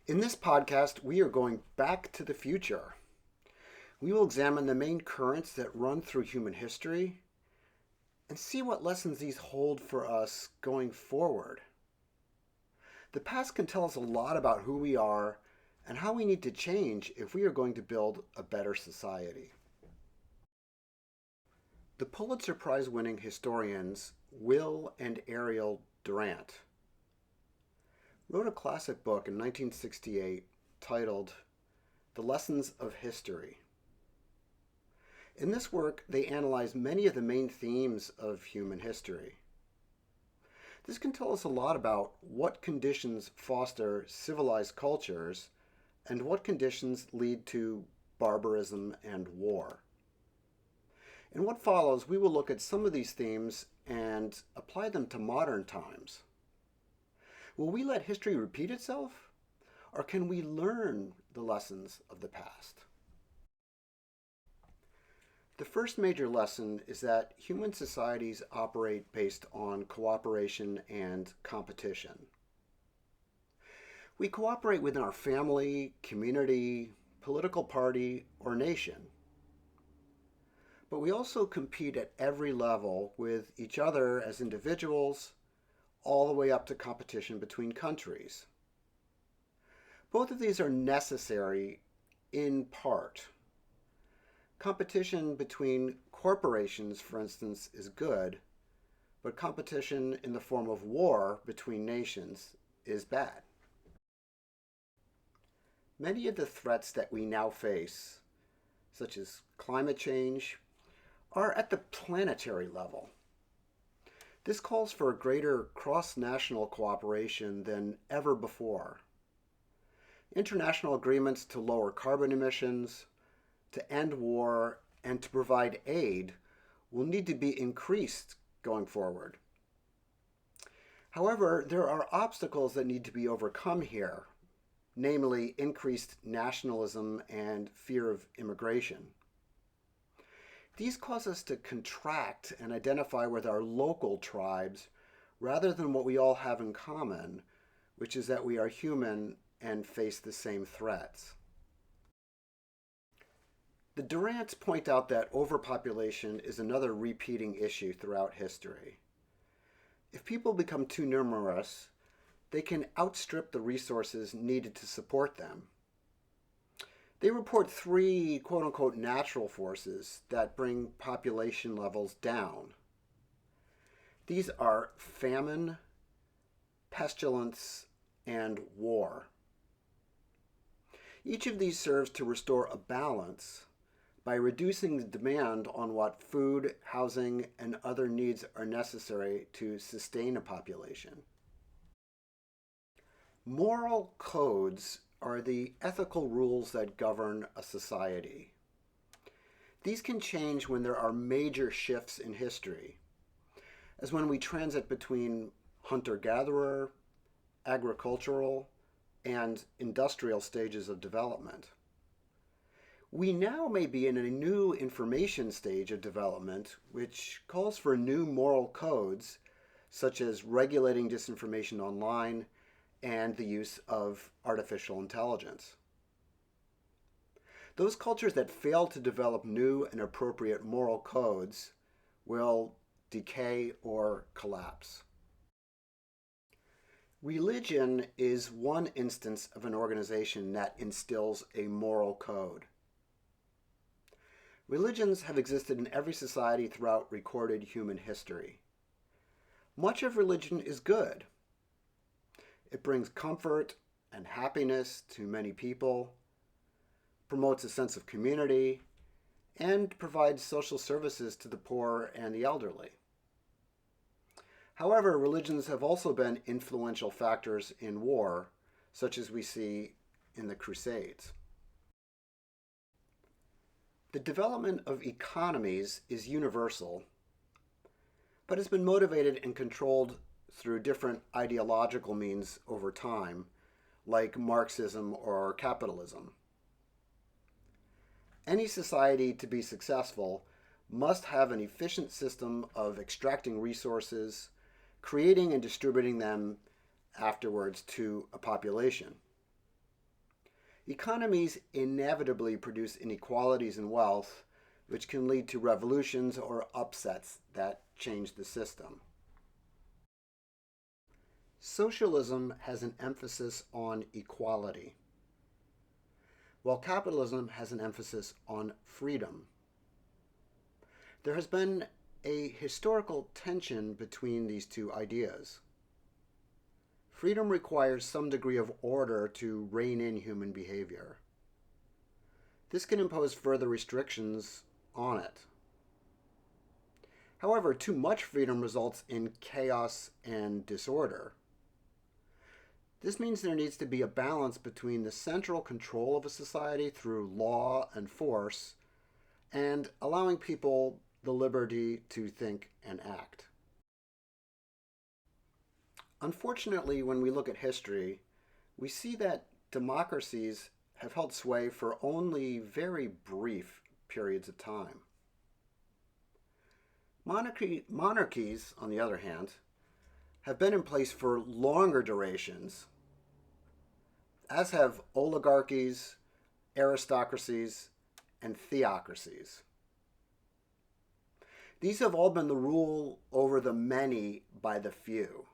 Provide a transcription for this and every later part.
In this podcast, we are going back to the future. We will examine the main currents that run through human history and see what lessons these hold for us going forward. The past can tell us a lot about who we are and how we need to change if we are going to build a better society. The Pulitzer Prize winning historians Will and Ariel Durant wrote a classic book in 1968 titled The Lessons of History. In this work, they analyze many of the main themes of human history. This can tell us a lot about what conditions foster civilized cultures and what conditions lead to barbarism and war. In what follows, we will look at some of these themes and apply them to modern times. Will we let history repeat itself, or can we learn the lessons of the past? The first major lesson is that human societies operate based on cooperation and competition. We cooperate within our family, community, political party, or nation. But we also compete at every level with each other as individuals, all the way up to competition between countries. Both of these are necessary in part. Competition between corporations, for instance, is good, but competition in the form of war between nations is bad. Many of the threats that we now face, such as climate change, are at the planetary level. This calls for a greater cross-national cooperation than ever before. International agreements to lower carbon emissions, to end war, and to provide aid will need to be increased going forward. However, there are obstacles that need to be overcome here, namely increased nationalism and fear of immigration. These cause us to contract and identify with our local tribes rather than what we all have in common, which is that we are human and face the same threats. The Durants point out that overpopulation is another repeating issue throughout history. If people become too numerous, they can outstrip the resources needed to support them. They report three quote-unquote natural forces that bring population levels down. These are famine, pestilence, and war. Each of these serves to restore a balance by reducing the demand on what food, housing, and other needs are necessary to sustain a population. Moral codes are the ethical rules that govern a society. These can change when there are major shifts in history, as when we transit between hunter-gatherer, agricultural, and industrial stages of development. We now may be in a new information stage of development, which calls for new moral codes, such as regulating disinformation online and the use of artificial intelligence. Those cultures that fail to develop new and appropriate moral codes will decay or collapse. Religion is one instance of an organization that instills a moral code. Religions have existed in every society throughout recorded human history. Much of religion is good. It brings comfort and happiness to many people, promotes a sense of community, and provides social services to the poor and the elderly. However, religions have also been influential factors in war, such as we see in the Crusades. The development of economies is universal, but has been motivated and controlled through different ideological means over time, like Marxism or capitalism. Any society to be successful must have an efficient system of extracting resources, creating and distributing them afterwards to a population. Economies inevitably produce inequalities in wealth, which can lead to revolutions or upsets that change the system. Socialism has an emphasis on equality, while capitalism has an emphasis on freedom. There has been a historical tension between these two ideas. Freedom requires some degree of order to rein in human behavior. This can impose further restrictions on it. However, too much freedom results in chaos and disorder. This means there needs to be a balance between the central control of a society through law and force and allowing people the liberty to think and act. Unfortunately, when we look at history, we see that democracies have held sway for only very brief periods of time. Monarchies, on the other hand, have been in place for longer durations, as have oligarchies, aristocracies, and theocracies. These have all been the rule over the many by the few.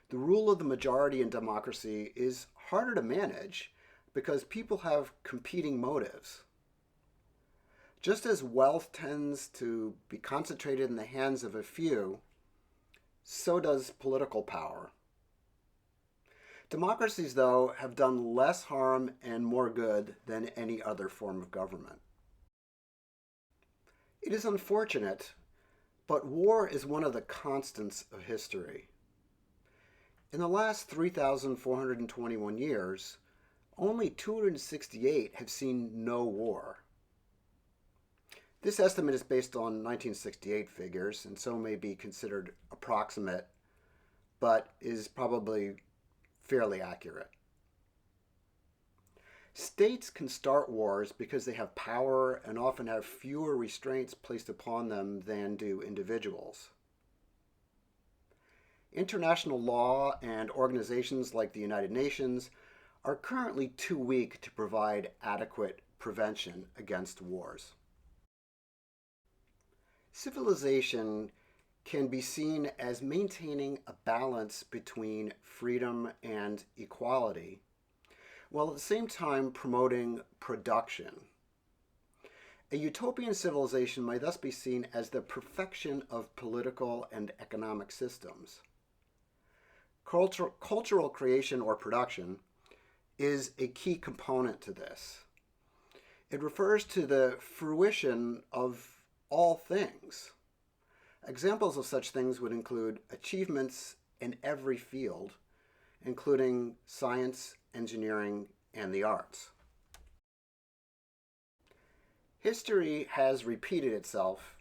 The rule of the majority in democracy is harder to manage because people have competing motives. Just as wealth tends to be concentrated in the hands of a few, so does political power. Democracies, though, have done less harm and more good than any other form of government. It is unfortunate, but war is one of the constants of history. In the last 3,421 years, only 268 have seen no war. This estimate is based on 1968 figures, and so may be considered approximate, but is probably fairly accurate. States can start wars because they have power and often have fewer restraints placed upon them than do individuals. International law and organizations like the United Nations are currently too weak to provide adequate prevention against wars. Civilization can be seen as maintaining a balance between freedom and equality, while at the same time promoting production. A utopian civilization might thus be seen as the perfection of political and economic systems. Cultural creation or production is a key component to this. It refers to the fruition of all things. Examples of such things would include achievements in every field, including science, engineering, and the arts. History has repeated itself,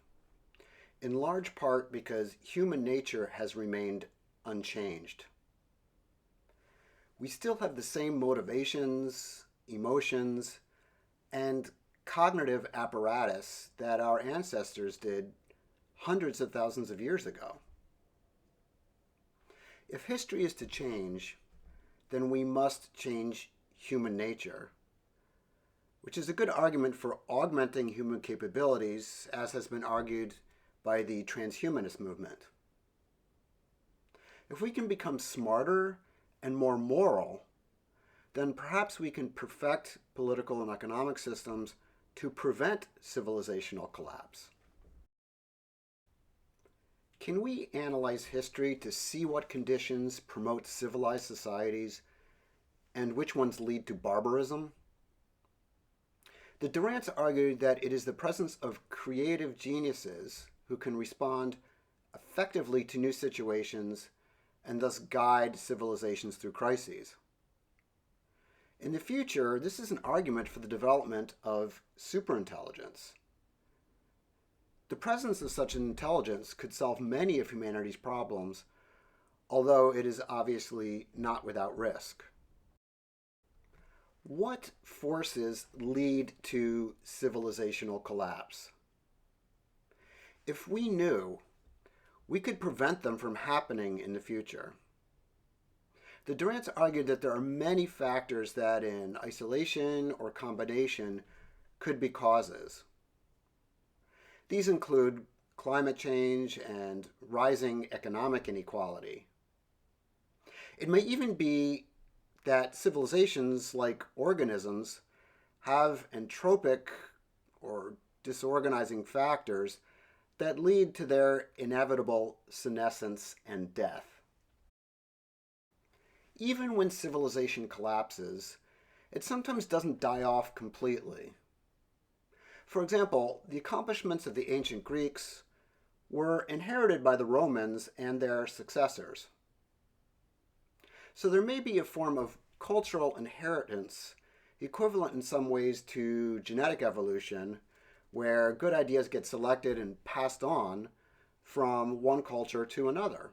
in large part because human nature has remained unchanged. We still have the same motivations, emotions, and cognitive apparatus that our ancestors did hundreds of thousands of years ago. If history is to change, then we must change human nature, which is a good argument for augmenting human capabilities, as has been argued by the transhumanist movement. If we can become smarter and more moral, then perhaps we can perfect political and economic systems to prevent civilizational collapse. Can we analyze history to see what conditions promote civilized societies and which ones lead to barbarism? The Durants argued that it is the presence of creative geniuses who can respond effectively to new situations and thus guide civilizations through crises. In the future, this is an argument for the development of superintelligence. The presence of such an intelligence could solve many of humanity's problems, although it is obviously not without risk. What forces lead to civilizational collapse? If we knew, we could prevent them from happening in the future. The Durants argued that there are many factors that in isolation or combination could be causes. These include climate change and rising economic inequality. It may even be that civilizations, like organisms, have entropic or disorganizing factors that lead to their inevitable senescence and death. Even when civilization collapses, it sometimes doesn't die off completely. For example, the accomplishments of the ancient Greeks were inherited by the Romans and their successors. So there may be a form of cultural inheritance equivalent in some ways to genetic evolution, where good ideas get selected and passed on from one culture to another.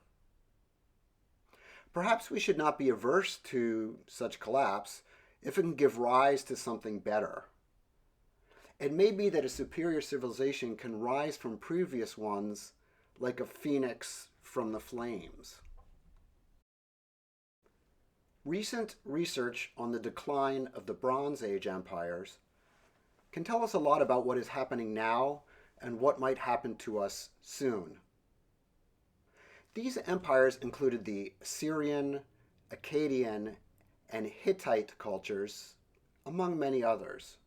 Perhaps we should not be averse to such collapse if it can give rise to something better. It may be that a superior civilization can rise from previous ones like a phoenix from the flames. Recent research on the decline of the Bronze Age empires can tell us a lot about what is happening now and what might happen to us soon. These empires included the Assyrian, Akkadian, and Hittite cultures, among many others.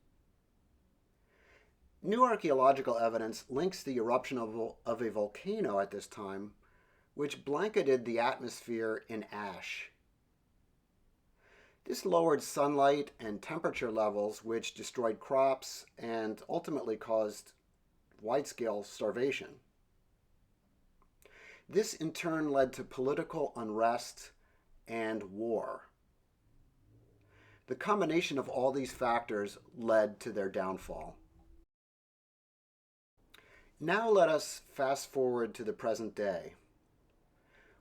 New archaeological evidence links the eruption of a volcano at this time, which blanketed the atmosphere in ash. This lowered sunlight and temperature levels, which destroyed crops and ultimately caused wide-scale starvation. This in turn led to political unrest and war. The combination of all these factors led to their downfall. Now let us fast forward to the present day.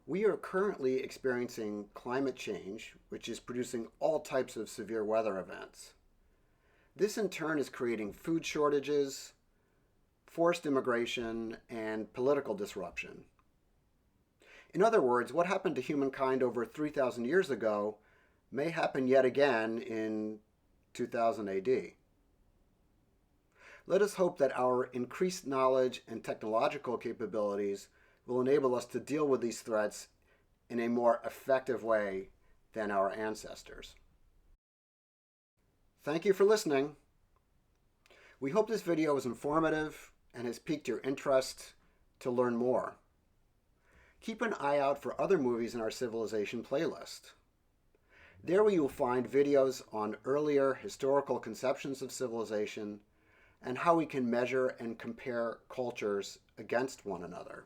We are currently experiencing climate change, which is producing all types of severe weather events. This in turn is creating food shortages, forced immigration, and political disruption. In other words, what happened to humankind over 3,000 years ago may happen yet again in 2000 AD. Let us hope that our increased knowledge and technological capabilities will enable us to deal with these threats in a more effective way than our ancestors. Thank you for listening. We hope this video was informative and has piqued your interest to learn more. Keep an eye out for other movies in our Civilization playlist. There you will find videos on earlier historical conceptions of civilization and how we can measure and compare cultures against one another.